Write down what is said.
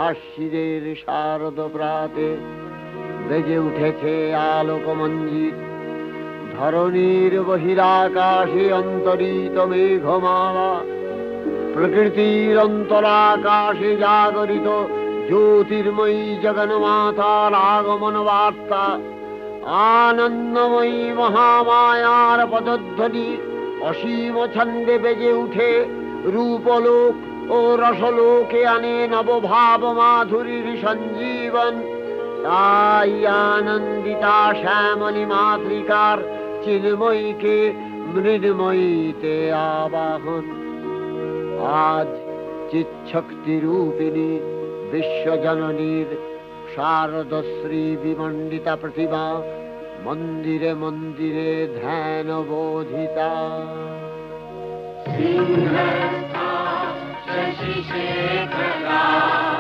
আশ্বিনের শারদ প্রাতে বেজে উঠেছে আলোকমঞ্জিত। ধরণীর বহিরাকাশে অন্তরিত মেঘমালা, প্রকৃতির অন্তরাকাশে জাগরিত জ্যোতির্ময়ী জগন্মাতার আগমন বার্তা। আনন্দময়ী মহামায়ার পদধ্বনি অসীম ছন্দে বেজে উঠে রূপলোক ও রসলোকে আনে নবভাব মাধুরীর সঞ্জীবন। তাই আনন্দিতা শ্যামলী মাতৃকার চিন্ময়ীকে মৃন্ময়ীতে আবাহন। আজ চিৎশক্তি রূপিণী বিশ্বজননীর শারদশ্রী বিমণ্ডিতা প্রতিমা মন্দিরে মন্দিরে ধ্যান বোধিতা। সিংহস্থা শশিশেখরা